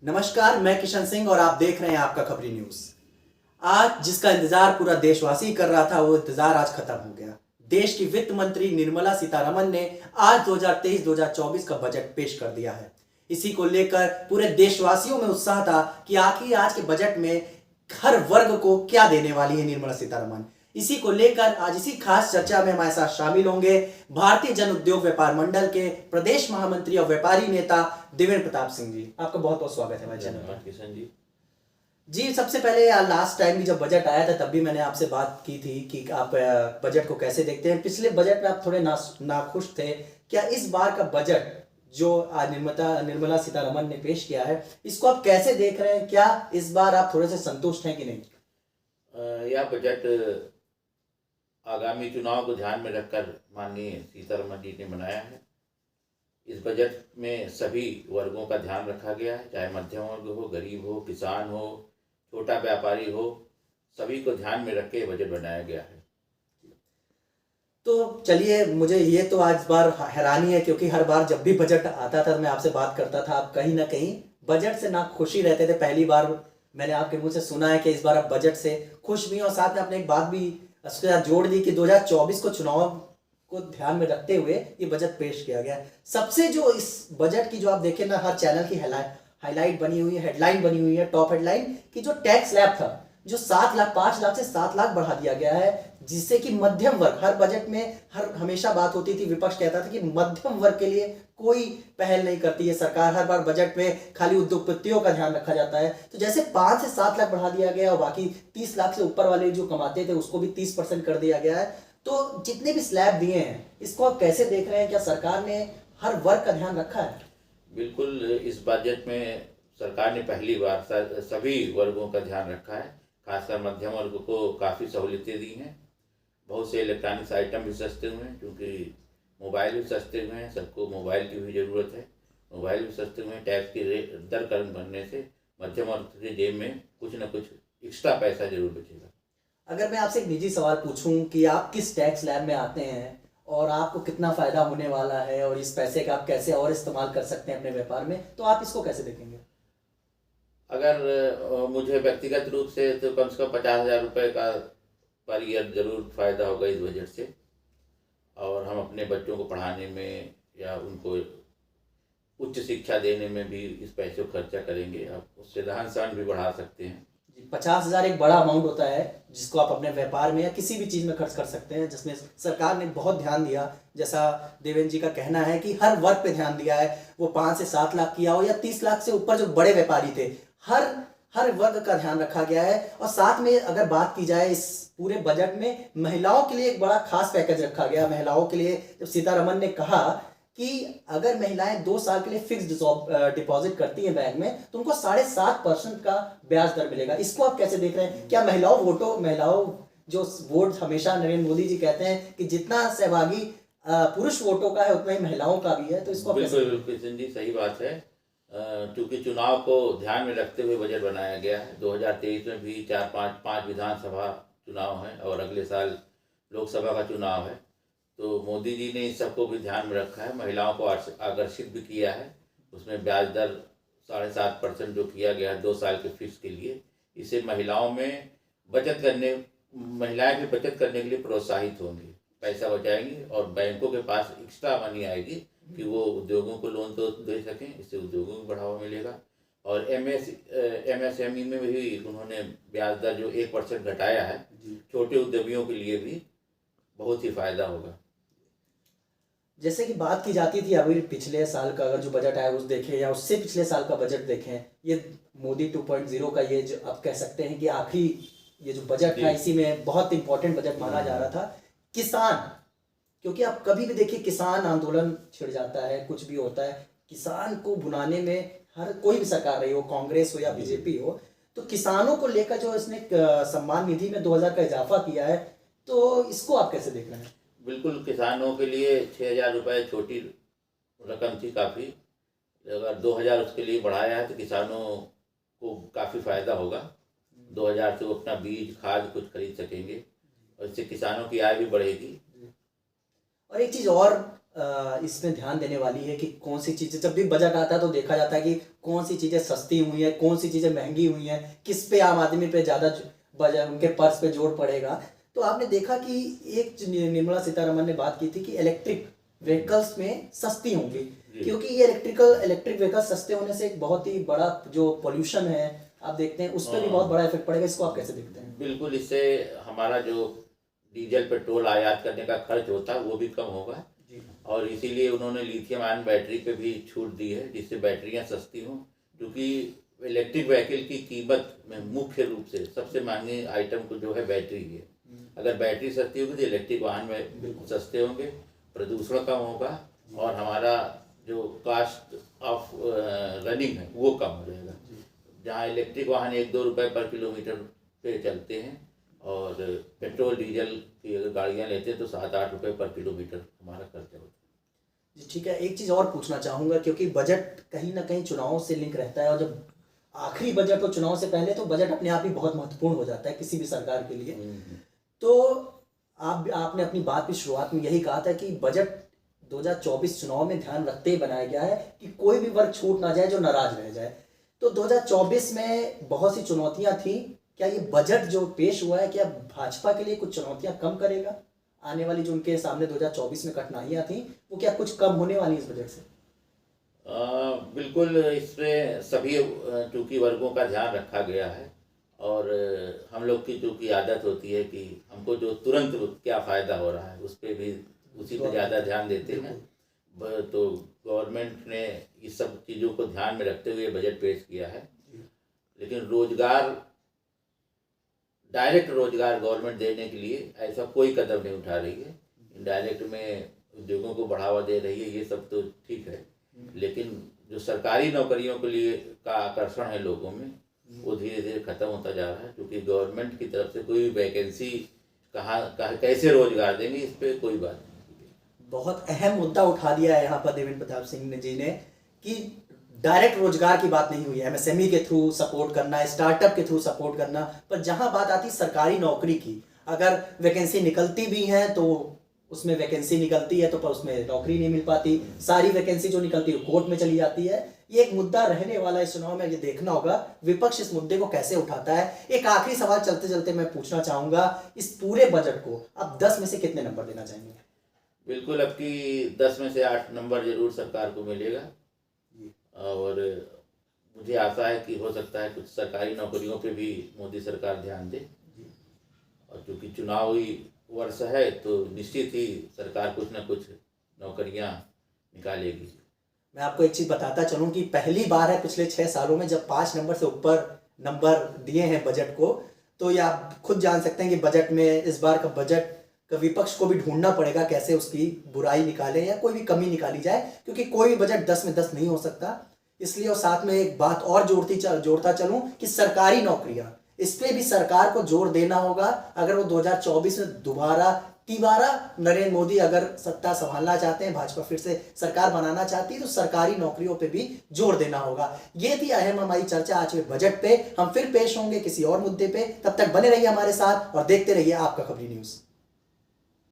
नमस्कार, मैं किशन सिंह और आप देख रहे हैं आपका खबरी न्यूज। आज जिसका इंतजार पूरा देशवासी कर रहा था वो इंतजार आज खत्म हो गया। देश की वित्त मंत्री निर्मला सीतारमण ने आज 2023-2024 का बजट पेश कर दिया है। इसी को लेकर पूरे देशवासियों में उत्साह था कि आखिर आज के बजट में हर वर्ग को क्या देने वाली है निर्मला सीतारमण। इसी को लेकर आज इसी खास चर्चा में हमारे साथ शामिल होंगे भारतीय जन उद्योग व्यापार मंडल के प्रदेश महामंत्री और व्यापारी नेता देवेंद्र प्रताप सिंह जी। आपका बहुत बहुत स्वागत है हमारे चैनल पर। किशन जी जी, सबसे पहले लास्ट टाइम भी जब बजट आया था तब भी मैंने आपसे बात की थी कि आप बजट को कैसे देखते हैं। पिछले बजट में आप थोड़े नाखुश थे। क्या इस बार का बजट जो आज निर्मला सीतारमण ने पेश किया है इसको आप कैसे देख रहे हैं? क्या इस बार आप थोड़े से संतुष्ट हैं कि नहीं? यह बजट आगामी चुनाव को ध्यान में रखकर माननीय सीतारमण जी ने बनाया है। इस बजट में सभी वर्गों का ध्यान रखा गया है, चाहे मध्यम वर्ग हो, गरीब हो, किसान हो, छोटा व्यापारी हो, सभी को ध्यान में रख के बजट बनाया गया है। तो चलिए, मुझे ये तो आज बार हैरानी है क्योंकि हर बार जब भी बजट आता था मैं आपसे बात करता था, आप कहीं ना कहीं बजट से ना खुशी रहते थे। पहली बार मैंने आपके मुंह से सुना है कि इस बार आप बजट से खुश भी हैं और साथ में आपने एक बात भी उसके साथ जोड़ दी कि 2024 को चुनाव को ध्यान में रखते हुए ये बजट पेश किया गया। सबसे जो इस बजट की जो आप देखें ना, हर चैनल की हाईलाइट बनी हुई है, हेडलाइन बनी हुई है, टॉप हेडलाइन की जो टैक्स स्लैब था जो 5 लाख से 7 लाख बढ़ा दिया गया है, जिससे कि मध्यम वर्ग, हर बजट में हमेशा बात होती थी, विपक्ष कहता था कि मध्यम वर्ग के लिए कोई पहल नहीं करती है सरकार। हर बार बजट में खाली उद्योगपतियों का ध्यान रखा जाता है। तो जैसे 5 से 7 लाख बढ़ा दिया गया और बाकी 30 लाख से ऊपर वाले जो कमाते थे उसको भी 30% कर दिया गया है। तो जितने भी स्लैब दिए हैं इसको आप कैसे देख रहे हैं? क्या सरकार ने हर वर्ग का ध्यान रखा है? बिल्कुल, इस बजट में सरकार ने पहली बार सभी वर्गों का ध्यान रखा है। खासकर मध्यम वर्ग को काफ़ी सहूलियतें दी हैं। बहुत से इलेक्ट्रॉनिक्स आइटम भी सस्ते हुए हैं, क्योंकि मोबाइल भी सस्ते हुए हैं, सबको मोबाइल की भी ज़रूरत है। मोबाइल भी सस्ते हुए हैं। टैक्स की दर कम करने से मध्यम वर्ग के जेब में कुछ ना कुछ एक्स्ट्रा पैसा जरूर बचेगा। अगर मैं आपसे एक निजी सवाल पूछूं कि आप किस टैक्स स्लैब में आते हैं और आपको कितना फ़ायदा होने वाला है और इस पैसे का आप कैसे और इस्तेमाल कर सकते हैं अपने व्यापार में, तो आप इसको कैसे देखेंगे? अगर मुझे व्यक्तिगत रूप से तो कम से कम 50,000 रुपये का पर ईयर ज़रूर फ़ायदा होगा इस बजट से। और हम अपने बच्चों को पढ़ाने में या उनको उच्च शिक्षा देने में भी इस पैसे को खर्चा करेंगे। आप उससे रहन सहन भी बढ़ा सकते हैं। 50,000 एक बड़ा अमाउंट होता है जिसको आप अपने व्यापार में या किसी भी चीज़ में खर्च कर सकते हैं, जिसमें सरकार ने बहुत ध्यान दिया। जैसा देवेंद्र जी का कहना है कि हर वर्ग पे ध्यान दिया है, वो 5 से 7 लाख किया हो या 30 लाख से ऊपर जो बड़े व्यापारी थे, हर हर वर्ग का ध्यान रखा गया है। और साथ में अगर बात की जाए इस पूरे बजट में महिलाओं के लिए एक बड़ा खास पैकेज रखा गया। महिलाओं के लिए जब सीतारमण ने कहा कि अगर महिलाएं 2 साल के लिए फिक्स डिपॉजिट करती हैं बैंक में तो उनको 7.5% का ब्याज दर मिलेगा। इसको आप कैसे देख रहे हैं? क्या महिलाओं जो वोट हमेशा नरेंद्र मोदी जी कहते हैं कि जितना सहभागी पुरुष वोटों का है उतना ही महिलाओं का भी है, तो इसको बिल्कुल जी, सही बात है। क्योंकि चुनाव को ध्यान में रखते हुए बजट बनाया गया है। 2023 में भी 5 विधानसभा चुनाव हैं और अगले साल लोकसभा का चुनाव है। तो मोदी जी ने इस सबको भी ध्यान में रखा है। महिलाओं को आकर्षित भी किया है। उसमें ब्याज दर 7.5% जो किया गया है 2 साल के फिक्स के लिए, इससे महिलाएं भी बचत करने के लिए प्रोत्साहित होंगी, पैसा बचाएंगी और बैंकों के पास एक्स्ट्रा मनी आएगी कि वो उद्योगों को लोन तो दे सकें। इससे उद्योगों को बढ़ावा मिलेगा। और MSME में भी उन्होंने ब्याज दर जो 1% घटाया है, छोटे उद्यमियों के लिए भी बहुत ही फायदा होगा। जैसे कि बात की जाती थी अभी पिछले साल का अगर जो बजट आया उस देखें या उससे पिछले साल का बजट देखें, ये मोदी 2.0 का ये जो आप कह सकते हैं कि आखिरी ये जो बजट था इसी में बहुत इंपॉर्टेंट बजट माना जा रहा था। किसान, क्योंकि आप कभी भी देखिए किसान आंदोलन छिड़ जाता है, कुछ भी होता है, किसान को भुनाने में हर कोई भी सरकार रही हो, कांग्रेस हो या बीजेपी हो, तो किसानों को लेकर जो इसने सम्मान निधि में 2,000 का इजाफा किया है, तो इसको आप कैसे देख रहे हैं? बिल्कुल, किसानों के लिए 6,000 रुपये छोटी रकम थी काफ़ी। अगर 2,000 उसके लिए बढ़ाया है तो किसानों को काफ़ी फ़ायदा होगा। 2,000 से वो अपना बीज खाद कुछ खरीद सकेंगे और इससे किसानों की आय भी बढ़ेगी। और एक चीज़ और इसमें ध्यान देने वाली है कि कौन सी चीज़ें, जब भी बजट आता है तो देखा जाता है कि कौन सी चीज़ें सस्ती हुई हैं, कौन सी चीज़ें महंगी हुई हैं, किस पे आम आदमी पे ज़्यादा बजट, उनके पर्स पे जोर पड़ेगा। तो आपने देखा कि एक निर्मला सीतारमण ने बात की थी कि इलेक्ट्रिक व्हीकल्स में सस्ती होंगी, क्योंकि ये इलेक्ट्रिक व्हीकल सस्ते होने से एक बहुत ही बड़ा जो पोल्यूशन है आप देखते हैं उस पर भी बहुत बड़ा इफेक्ट पड़ेगा। इसको आप कैसे देखते हैं? बिल्कुल, इससे हमारा जो डीजल पेट्रोल आयात करने का खर्च होता है वो भी कम होगा जी। और इसीलिए उन्होंने लिथियम आयन बैटरी पे भी छूट दी है, जिससे बैटरियां सस्ती हों, क्योंकि इलेक्ट्रिक व्हीकल की कीमत में मुख्य रूप से सबसे महंगी आइटम को जो है बैटरी है। अगर बैटरी सस्ती होगी तो इलेक्ट्रिक वाहन में सस्ते होंगे, प्रदूषण कम होगा और हमारा जो कास्ट ऑफ रनिंग है वो कम हो जाएगा। जहाँ इलेक्ट्रिक वाहन 1-2 रुपये पर किलोमीटर पे चलते हैं और पेट्रोल डीजल की अगर गाड़ियाँ लेते हैं तो 7-8 रुपये पर किलोमीटर हमारा खर्चा होता है। जी ठीक है, एक चीज़ और पूछना चाहूँगा, क्योंकि बजट कहीं ना कहीं चुनावों से लिंक रहता है और जब आखिरी बजट हो चुनाव से पहले तो बजट अपने आप ही बहुत महत्वपूर्ण हो जाता है किसी भी सरकार के लिए। तो आपने अपनी बात की शुरुआत में यही कहा था कि बजट 2024 चुनाव में ध्यान रखते ही बनाया गया है कि कोई भी वर्ग छूट ना जाए जो नाराज रह जाए। तो 2024 में बहुत सी चुनौतियां थी, क्या ये बजट जो पेश हुआ है क्या भाजपा के लिए कुछ चुनौतियां कम करेगा? आने वाली जो उनके सामने 2024 में कठिनाइयां थी वो क्या कुछ कम होने वाली इस बजट से? बिल्कुल, इसमें सभी चूंकि वर्गों का ध्यान रखा गया है और हम लोग की चूंकि आदत होती है कि हमको जो तुरंत क्या फ़ायदा हो रहा है उस पर भी उसी पर ज़्यादा ध्यान देते हैं। तो गवर्नमेंट ने इस सब चीज़ों को ध्यान में रखते हुए बजट पेश किया है, लेकिन रोजगार, डायरेक्ट रोजगार गवर्नमेंट देने के लिए ऐसा कोई कदम नहीं उठा रही है। इनडायरेक्ट में उद्योगों को बढ़ावा दे रही है, ये सब तो ठीक है, लेकिन जो सरकारी नौकरियों के लिए का आकर्षण है लोगों में वो धीरे धीरे खत्म होता जा रहा है, क्योंकि गवर्नमेंट की तरफ से कोई वैकेंसी कहाँ कैसे रोजगार देंगे इस पर कोई बात नहीं। बहुत अहम मुद्दा उठा दिया है यहाँ पर देवेंद्र प्रताप सिंह जी ने कि डायरेक्ट रोजगार की बात नहीं हुई है, एमएसएमई के थ्रू सपोर्ट करना, स्टार्टअप के थ्रू सपोर्ट करना, पर जहां बात आती सरकारी नौकरी की, अगर वैकेंसी निकलती भी है तो उसमें वैकेंसी निकलती है तो पर उसमें नौकरी नहीं मिल पाती, सारी वैकेंसी जो निकलती है कोर्ट में चली जाती है। ये एक मुद्दा रहने वाला है इस चुनाव में, ये देखना होगा विपक्ष इस मुद्दे को कैसे उठाता है। एक आखिरी सवाल चलते चलते मैं पूछना चाहूंगा, इस पूरे बजट को आप 10 में से कितने नंबर देना चाहेंगे? बिल्कुल, अब की 10 में से 8 नंबर जरूर सरकार को मिलेगा और मुझे आशा है कि हो सकता है कुछ सरकारी नौकरियों पे भी मोदी सरकार ध्यान दे, और क्योंकि चुनावी वर्ष है तो निश्चित ही सरकार कुछ ना कुछ नौकरियां निकालेगी। मैं आपको एक चीज़ बताता चलूं कि पहली बार है पिछले 6 सालों में जब 5 नंबर से ऊपर नंबर दिए हैं बजट को, तो ये आप खुद जान सकते हैं कि बजट में इस बार का बजट का विपक्ष को भी ढूंढना पड़ेगा कैसे उसकी बुराई निकाले या कोई भी कमी निकाली जाए, क्योंकि कोई भी बजट 10 में 10 नहीं हो सकता। इसलिए और साथ में एक बात और जोड़ता चलूं कि सरकारी नौकरियां, इस पे भी सरकार को जोर देना होगा। अगर वो 2024 में तिबारा नरेंद्र मोदी अगर सत्ता संभालना चाहते हैं, भाजपा फिर से सरकार बनाना चाहती है, तो सरकारी नौकरियों पे भी जोर देना होगा। ये थी अहम हमारी चर्चा आज के बजट पे। हम फिर पेश होंगे किसी और मुद्दे पे, तब तक बने रहिए हमारे साथ और देखते रहिए आपका खबरी न्यूज़।